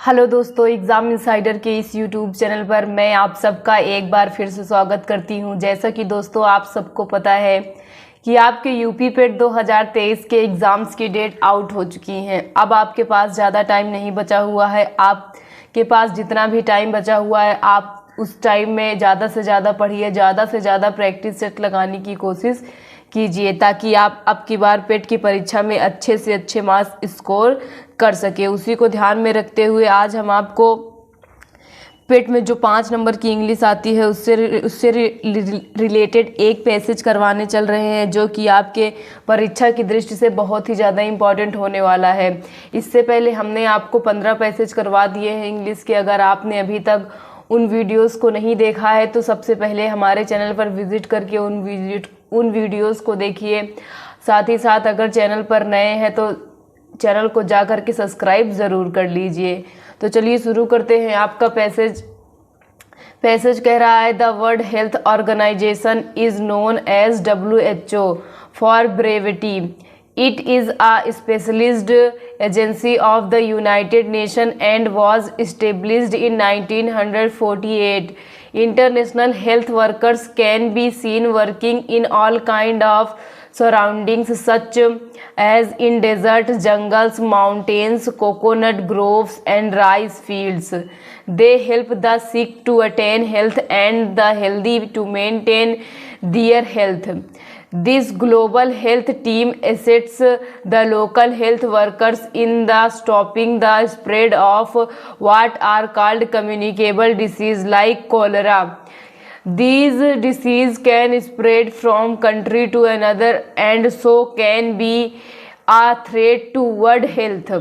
Hello दोस्तों, exam insider के इस यूट्यूब चैनल पर मैं आप सबका एक बार फिर से स्वागत करती हूं। जैसा कि दोस्तों आप सबको पता है कि आपके यूपी पेट 2023 के एग्ज़ाम्स की डेट आउट हो चुकी हैं। अब आपके पास ज़्यादा टाइम नहीं बचा हुआ है। आपके पास जितना भी टाइम बचा हुआ है आप उस टाइम में ज़्यादा से ज़्यादा पढ़िए, ज़्यादा से ज़्यादा प्रैक्टिस सेट लगाने की कोशिश कीजिए ताकि आप अब की बार पेट की परीक्षा में अच्छे से अच्छे मार्क्स स्कोर कर सके। उसी को ध्यान में रखते हुए आज हम आपको पेट में जो 5 नंबर की इंग्लिश आती है उससे रिलेटेड एक पैसेज करवाने चल रहे हैं, जो कि आपके परीक्षा की दृष्टि से बहुत ही ज़्यादा इम्पॉर्टेंट होने वाला है। इससे पहले हमने आपको 15 पैसेज करवा दिए हैं इंग्लिश के। अगर आपने अभी तक उन वीडियोस को नहीं देखा है तो सबसे पहले हमारे चैनल पर विजिट करके उन वीडियोस को देखिए। साथ ही साथ अगर चैनल पर नए हैं तो चैनल को जा कर के सब्सक्राइब ज़रूर कर लीजिए। तो चलिए शुरू करते हैं। आपका पैसेज कह रहा है, the World Health Organization is known as WHO for brevity. It is a specialized agency of the United Nations and was established in 1948. International health workers can be seen working in all kind of surroundings such as in desert, jungles, mountains, coconut groves and rice fields. They help the sick to attain health and the healthy to maintain their health. This global health team assists the local health workers in the stopping the spread of what are called communicable disease like cholera. These diseases can spread from country to another and so can be a threat to world health.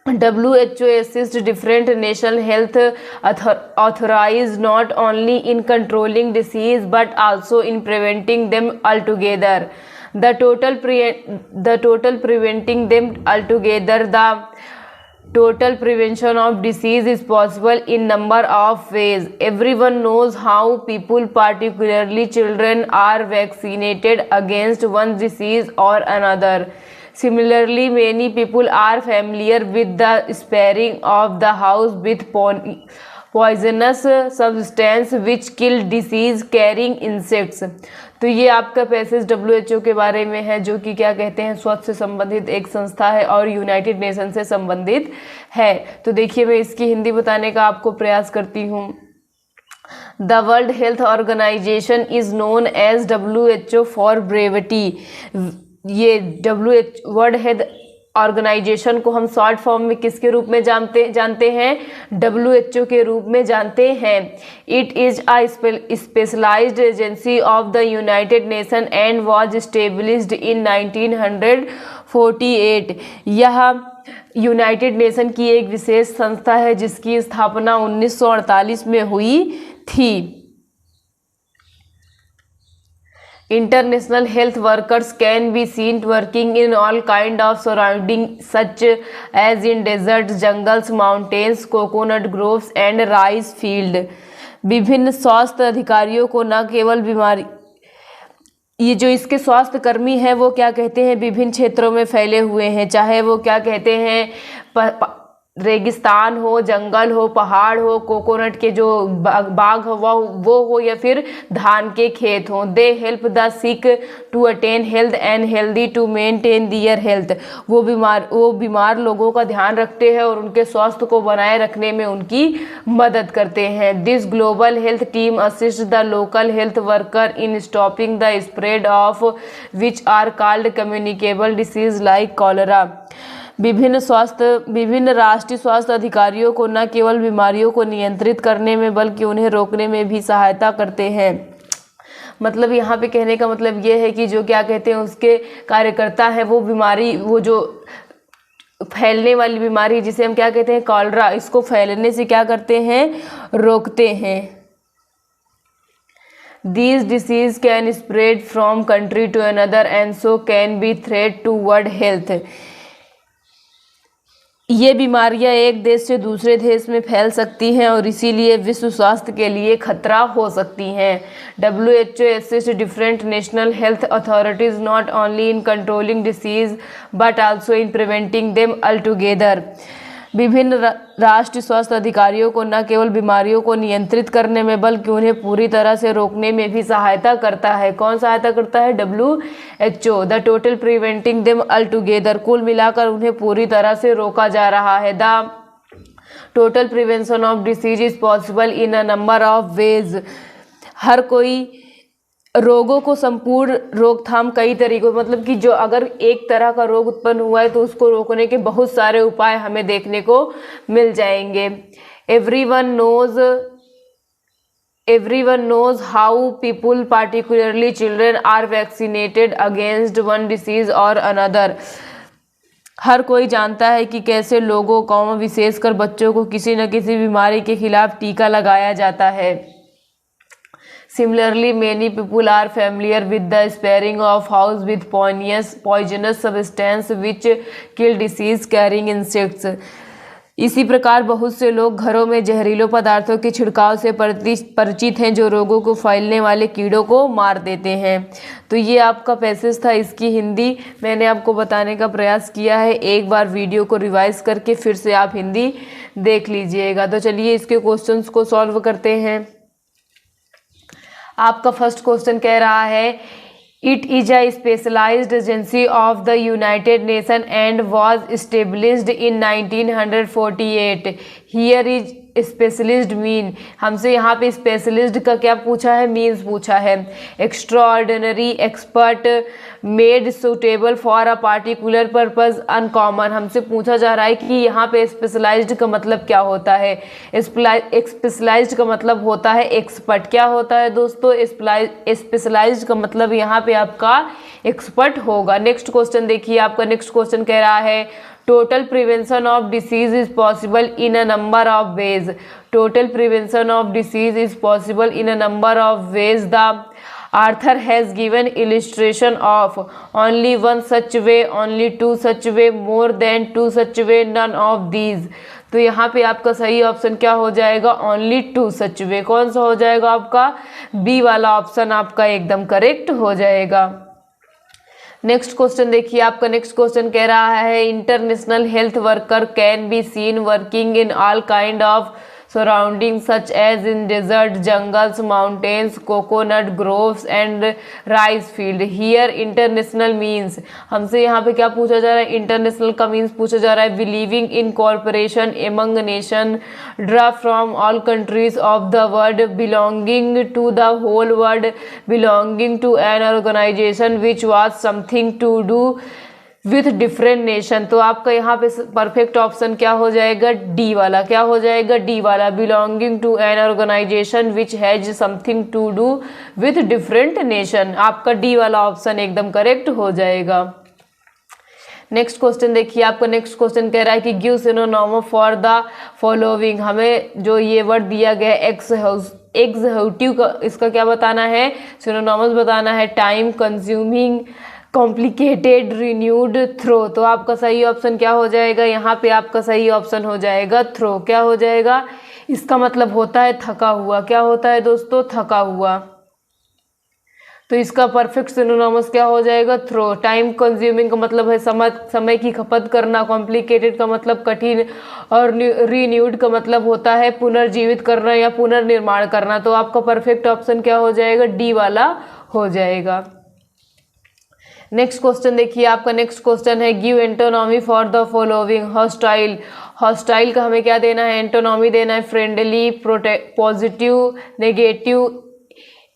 WHO assists different national health authorities not only in controlling disease but also in preventing them altogether. The total prevention of disease is possible in number of ways. Everyone knows how people, particularly children, are vaccinated against one disease or another. Similarly, many people are familiar with the spraying of the house with poisonous substance which kill disease carrying insects. तो ये आपका passage WHO के बारे में है, जो कि क्या कहते हैं, स्वास्थ्य से संबंधित एक संस्था है और यूनाइटेड नेशन से संबंधित है। तो देखिए मैं इसकी हिंदी बताने का आपको प्रयास करती हूँ। The World Health Organization is known as WHO for brevity. ये वर्ल्ड हेल्थ ऑर्गेनाइजेशन को हम शॉर्ट फॉर्म में किसके रूप में जानते हैं? WHO के रूप में जानते हैं। It is a specialized agency of the United Nation and was established in 1948। यह यूनाइटेड नेशन की एक विशेष संस्था है जिसकी स्थापना 1948 में हुई थी। International health workers can be seen working in all kind of surroundings such as in deserts, jungles, mountains, coconut groves and rice field. विभिन्न स्वास्थ्य अधिकारियों को न केवल बीमारी, ये जो इसके स्वास्थ्य कर्मी हैं वो क्या कहते हैं, विभिन्न क्षेत्रों में फैले हुए हैं, चाहे वो क्या कहते हैं रेगिस्तान हो, जंगल हो, पहाड़ हो, कोकोनट के जो बाग हो वो हो या फिर धान के खेत हो। They help the sick to attain health and healthy to maintain their health. वो बीमार लोगों का ध्यान रखते हैं और उनके स्वास्थ्य को बनाए रखने में उनकी मदद करते हैं। This global health team assist the local health worker in stopping the spread of which are called communicable disease like cholera. विभिन्न राष्ट्रीय स्वास्थ्य अधिकारियों को न केवल बीमारियों को नियंत्रित करने में बल्कि उन्हें रोकने में भी सहायता करते हैं। मतलब यहाँ पे कहने का मतलब ये है कि जो क्या कहते हैं उसके कार्यकर्ता है वो जो फैलने वाली बीमारी जिसे हम क्या कहते हैं कॉलरा, इसको फैलने से क्या करते हैं, रोकते हैं। These diseases can spread from country to another and so can be threat to world health. ये बीमारियां एक देश से दूसरे देश में फैल सकती हैं और इसीलिए विश्व स्वास्थ्य के लिए खतरा हो सकती हैं। WHO assists different national health authorities not only in controlling disease but also in preventing them altogether. विभिन्न राष्ट्रीय स्वास्थ्य अधिकारियों को न केवल बीमारियों को नियंत्रित करने में बल्कि उन्हें पूरी तरह से रोकने में भी सहायता करता है। कौन सहायता करता है? WHO। The total preventing them all together, कुल मिलाकर उन्हें पूरी तरह से रोका जा रहा है। The total prevention of disease is possible in a number of ways, हर कोई रोगों को संपूर्ण रोकथाम कई तरीकों, मतलब कि जो अगर एक तरह का रोग उत्पन्न हुआ है तो उसको रोकने के बहुत सारे उपाय हमें देखने को मिल जाएंगे। Everyone knows how people particularly children are vaccinated against one disease और अनदर, हर कोई जानता है कि कैसे लोगों को विशेषकर बच्चों को किसी न किसी बीमारी के खिलाफ टीका लगाया जाता है। Similarly, many people are familiar with the spraying of house with poisonous substance which kill disease-carrying insects. इसी प्रकार बहुत से लोग घरों में जहरीले पदार्थों के छिड़काव से परिचित हैं जो रोगों को फैलने वाले कीड़ों को मार देते हैं। तो ये आपका पैसेज था, इसकी हिंदी मैंने आपको बताने का प्रयास किया है। एक बार वीडियो को रिवाइज करके फिर से आप हिंदी देख लीजिएगा। तो चलिए इसके क्वेश्चंस को सॉल्व करते हैं। आपका फर्स्ट क्वेश्चन कह रहा है it is a specialized agency of the United Nation and was established in 1948। Here is specialist mean, हमसे यहाँ पे स्पेशलिस्ट का क्या पूछा है? मीन्स पूछा है। Extraordinary, expert, made suitable for a particular purpose, uncommon, हमसे पूछा जा रहा है कि यहाँ पे स्पेशलाइज्ड का मतलब क्या होता है? स्पेशलाइज्ड का मतलब होता है एक्सपर्ट। क्या होता है दोस्तों? स्पेशलाइज्ड का मतलब यहाँ पे आपका एक्सपर्ट होगा। नेक्स्ट क्वेश्चन देखिए, आपका नेक्स्ट क्वेश्चन कह रहा है total prevention of disease is possible in a number of veg. Total prevention of disease is possible in a number of veg. The author has given illustration of only one such way, only two such way, more than two such way, none of these। तो यहाँ पे आपका सही option क्या हो जाएगा? only two such way। कौन सा हो जाएगा आपका? बी वाला ऑप्शन आपका एकदम करेक्ट हो जाएगा। नेक्स्ट क्वेश्चन देखिए, आपका नेक्स्ट क्वेश्चन कह रहा है international health worker can be seen working in all kind of surroundings such as in desert, jungles, mountains, coconut groves and rice field। Here international means, हमसे यहाँ पे क्या पूछा जा रहा है? इंटरनेशनल का मीन्स पूछा जा रहा है believing in corporation among nation, draw from all countries of the world, belonging to the whole world, belonging to an organization which was something to do with different nation. तो आपका यहाँ पे perfect option क्या हो जाएगा? D वाला। क्या हो जाएगा? डी वाला, belonging to an organization which has something to do with different nation. आपका डी वाला ऑप्शन एकदम करेक्ट हो जाएगा। नेक्स्ट क्वेश्चन देखिए, आपका नेक्स्ट क्वेश्चन कह रहा है कि give synonym for the following. हमें जो ये वर्ड दिया गया है एग्जीक्यूटिव का, इसका क्या बताना है? सिनोनिम्स बताना है। Time consuming, complicated, renewed, throw. तो आपका सही ऑप्शन क्या हो जाएगा? यहाँ पे आपका सही ऑप्शन हो जाएगा थ्रो। क्या हो जाएगा? इसका मतलब होता है थका हुआ। क्या होता है दोस्तों? थका हुआ। तो इसका परफेक्ट सिनोनिम्स क्या हो जाएगा? थ्रो। टाइम कंज्यूमिंग का मतलब है समय की खपत करना, कॉम्प्लिकेटेड का मतलब कठिन, और रिन्यूड का मतलब होता है पुनर्जीवित करना या पुनर्निर्माण करना। तो आपका परफेक्ट ऑप्शन क्या हो जाएगा? डी वाला हो जाएगा। नेक्स्ट क्वेश्चन देखिए, आपका नेक्स्ट क्वेश्चन है give antonym for the following. Hostile, hostile का हमें क्या देना है? एंटोनॉमी देना है। Friendly, positive, negative,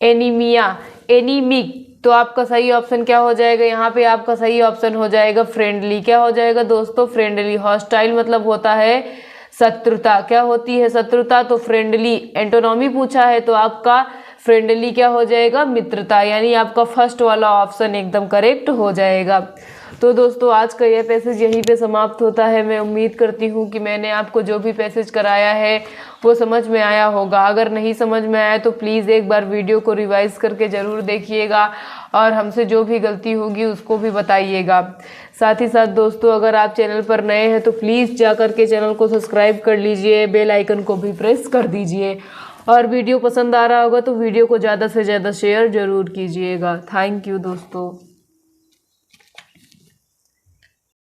anaemia, anaemic. तो आपका सही ऑप्शन क्या हो जाएगा? यहाँ पे आपका सही ऑप्शन हो जाएगा फ्रेंडली। क्या हो जाएगा दोस्तों? फ्रेंडली। हॉस्टाइल मतलब होता है शत्रुता। क्या होती है? शत्रुता। तो फ्रेंडली एंटोनॉमी पूछा है तो आपका फ्रेंडली क्या हो जाएगा? मित्रता। यानी आपका फर्स्ट वाला ऑप्शन एकदम करेक्ट हो जाएगा। तो दोस्तों आज का यह पैसेज यहीं पे समाप्त होता है। मैं उम्मीद करती हूँ कि मैंने आपको जो भी पैसेज कराया है वो समझ में आया होगा। अगर नहीं समझ में आया तो प्लीज़ एक बार वीडियो को रिवाइज करके ज़रूर देखिएगा और हमसे जो भी गलती होगी उसको भी बताइएगा। साथ ही साथ दोस्तों अगर आप चैनल पर नए हैं तो प्लीज़ जा कर के चैनल को सब्सक्राइब कर लीजिए, बेल आइकन को भी प्रेस कर दीजिए, और वीडियो पसंद आ रहा होगा तो वीडियो को ज़्यादा से ज़्यादा शेयर ज़रूर कीजिएगा। थैंक यू दोस्तों।